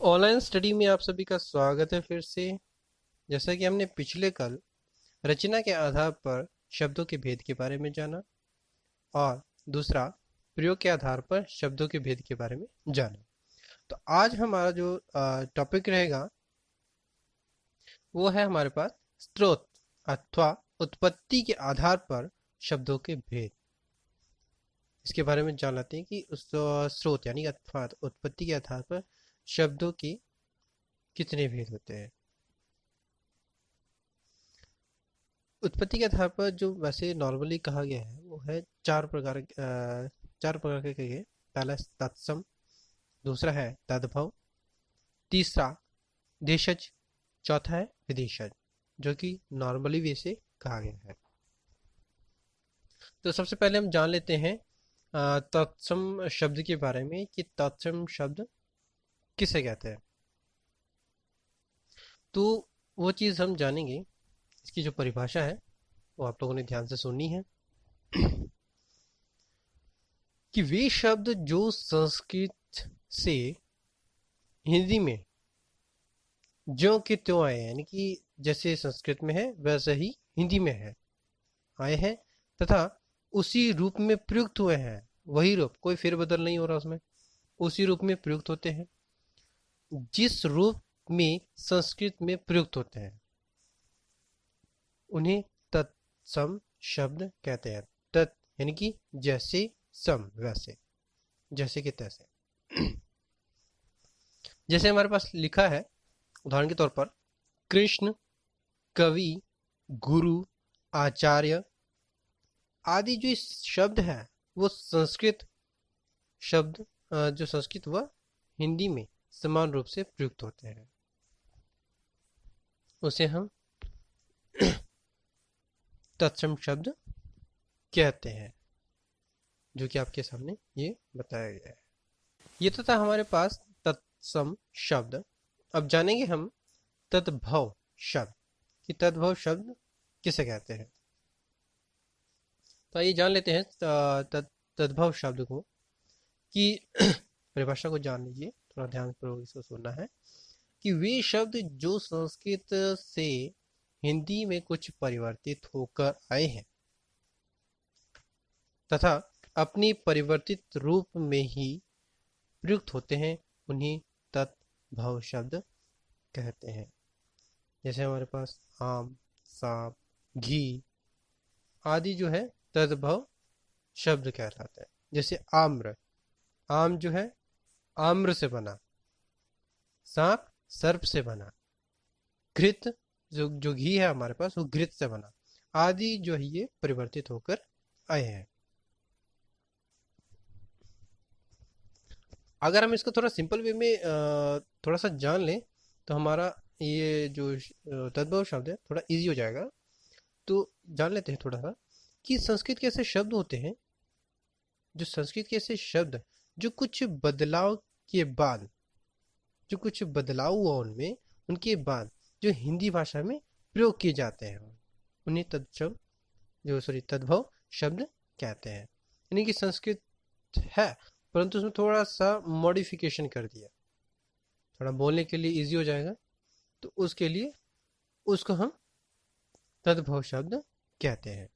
Online study में आप सभी का स्वागत है फिर से। जैसा कि हमने पिछले कल रचना के आधार पर शब्दों के भेद के बारे में जाना और दूसरा प्रयोग के आधार पर शब्दों के भेद के बारे में जाना, तो आज हमारा जो टॉपिक रहेगा वो है हमारे पास स्रोत अथवा उत्पत्ति के आधार पर शब्दों के भेद। इसके बारे में जान लेते हैं कि उस स्रोत यानी अथवा उत्पत्ति के आधार पर शब्दों के कितने भेद होते हैं। उत्पत्ति के आधार पर जो वैसे नॉर्मली कहा गया है वो है चार प्रकार के कहे गए। पहला तत्सम, दूसरा है तद्भव, तीसरा देशज, चौथा है विदेशज, जो कि नॉर्मली वे से कहा गया है। तो सबसे पहले हम जान लेते हैं तत्सम शब्द के बारे में कि तत्सम शब्द किसे कहते हैं। तो वो चीज़ हम जानेंगे, इसकी जो परिभाषा है वो आप लोगों ने ध्यान से सुननी है कि वे शब्द जो संस्कृत से हिंदी में ज्यों के त्यों आए हैं, यानी कि जैसे संस्कृत में है वैसे ही हिंदी में है आए हैं तथा उसी रूप में प्रयुक्त हुए हैं। वही रूप, कोई फेरबदल नहीं हो रहा उसमें, उसी रूप में प्रयुक्त होते हैं जिस रूप में संस्कृत में प्रयुक्त होते हैं, उन्हें तत्सम शब्द कहते हैं। तत् यानी कि जैसे, सम वैसे, जैसे कि तैसे। जैसे हमारे पास लिखा है उदाहरण के तौर पर कृष्ण, कवि, गुरु, आचार्य आदि जो शब्द है वो संस्कृत शब्द जो संस्कृत व हिंदी में समान रूप से प्रयुक्त होते हैं, उसे हम तत्सम शब्द कहते हैं, जो कि आपके सामने ये बताया गया है। ये तो था हमारे पास तत्सम शब्द। अब जानेंगे हम तद्भव शब्द कि तद्भव शब्द किसे कहते हैं। तो आइए जान लेते हैं तद्भव शब्द को कि परिभाषा को जान लीजिए, थोड़ा ध्यानपूर्वक इसको सुनना है कि वे शब्द जो संस्कृत से हिंदी में कुछ परिवर्तित होकर आए हैं तथा अपनी परिवर्तित रूप में ही प्रयुक्त होते हैं, उन्हें तद्भव शब्द कहते हैं। जैसे हमारे पास आम, सांप, घी आदि जो है तद्भव शब्द कहलाते हैं। जैसे आम्र, आम जो है आम्र से बना, सांप सर्प से बना, घृत जो घी है हमारे पास वो घृत से बना, आदि जो है ये परिवर्तित होकर आए हैं। अगर हम इसको थोड़ा सिंपल वे में थोड़ा सा जान लें तो हमारा ये जो तद्भव शब्द है थोड़ा इजी हो जाएगा। तो जान लेते हैं थोड़ा सा कि संस्कृत के ऐसे शब्द होते हैं, जो संस्कृत के ऐसे शब्द जो कुछ बदलाव के बाद, जो कुछ बदलाव हुआ उनमें, उनके बाद जो हिंदी भाषा में प्रयोग किए जाते हैं, उन्हें तद्भव शब्द कहते हैं। यानी कि संस्कृत है परंतु उसमें थोड़ा सा मॉडिफिकेशन कर दिया, थोड़ा बोलने के लिए इजी हो जाएगा, तो उसके लिए उसको हम तद्भव शब्द कहते हैं।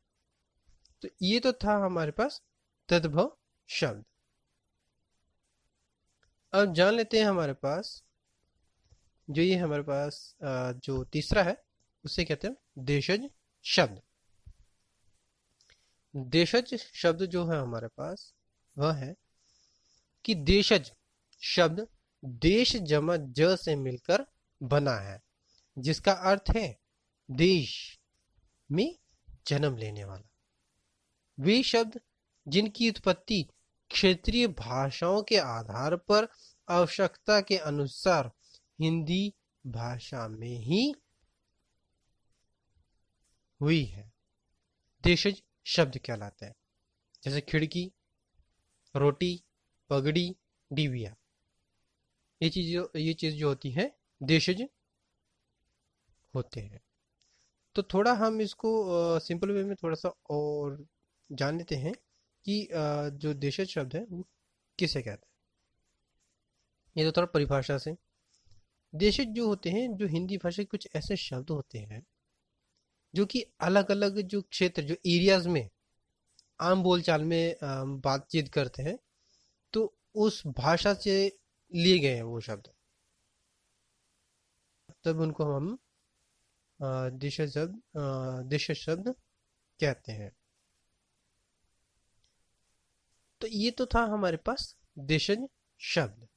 तो ये तो था हमारे पास तद्भव शब्द। अब जान लेते हैं हमारे पास जो ये हमारे पास जो तीसरा है उसे कहते हैं देशज शब्द। देशज शब्द जो है हमारे पास वह है कि देशज शब्द देश जमा ज से मिलकर बना है, जिसका अर्थ है देश में जन्म लेने वाला। वे शब्द जिनकी उत्पत्ति क्षेत्रीय भाषाओं के आधार पर आवश्यकता के अनुसार हिंदी भाषा में ही हुई है, देशज शब्द कहलाते हैं। जैसे खिड़की, रोटी, पगड़ी, डिबिया, ये चीज जो होती है देशज होते हैं। तो थोड़ा हम इसको सिंपल वे में थोड़ा सा और जान लेते हैं कि जो देशज शब्द है वो किसे कहते हैं। ये तो थोड़ा परिभाषा से देशज जो होते हैं, जो हिंदी भाषा के कुछ ऐसे शब्द होते हैं जो कि अलग अलग जो क्षेत्र, जो एरियाज में आम बोलचाल में बातचीत करते हैं, तो उस भाषा से लिए गए हैं वो शब्द, तब उनको हम देशज शब्द देशज शब्द कहते हैं। तो ये तो था हमारे पास देशज शब्द।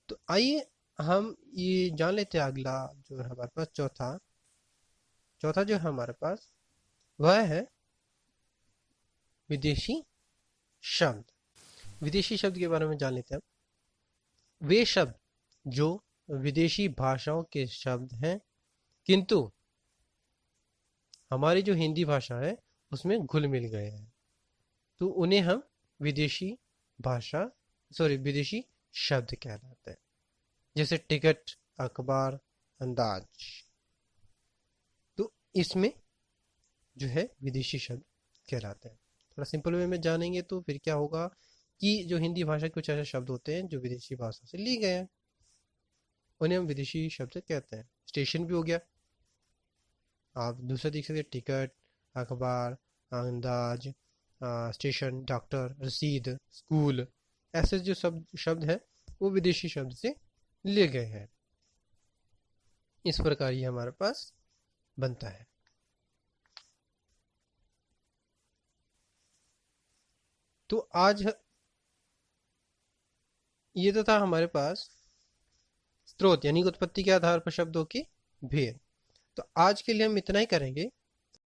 तो आइए हम ये जान लेते हैं, अगला जो है हमारे पास चौथा चौथा जो है हमारे पास, वह है विदेशी शब्द। विदेशी शब्द के बारे में जान लेते हैं हम। वे शब्द जो विदेशी भाषाओं के शब्द हैं, किंतु हमारी जो हिंदी भाषा है उसमें घुल मिल गए हैं, तो उन्हें हम विदेशी भाषा विदेशी शब्द कहलाते हैं। जैसे टिकट, अखबार, अंदाज, तो इसमें जो है विदेशी शब्द कहलाते हैं। थोड़ा सिंपल वे में जानेंगे तो फिर क्या होगा कि जो हिंदी भाषा के कुछ ऐसे शब्द होते हैं जो विदेशी भाषा से लिए गए हैं, उन्हें हम विदेशी शब्द कहते हैं। स्टेशन भी हो गया, आप दूसरा देख सकते हैं, टिकट, अखबार, अंदाज, स्टेशन, डॉक्टर, रसीद, स्कूल, ऐसे जो शब्द है वो विदेशी शब्द से लिए गए हैं। इस प्रकार ये हमारे पास बनता है। तो आज ये तो था हमारे पास स्रोत यानी कि उत्पत्ति के आधार पर शब्दों की भेद। तो आज के लिए हम इतना ही करेंगे।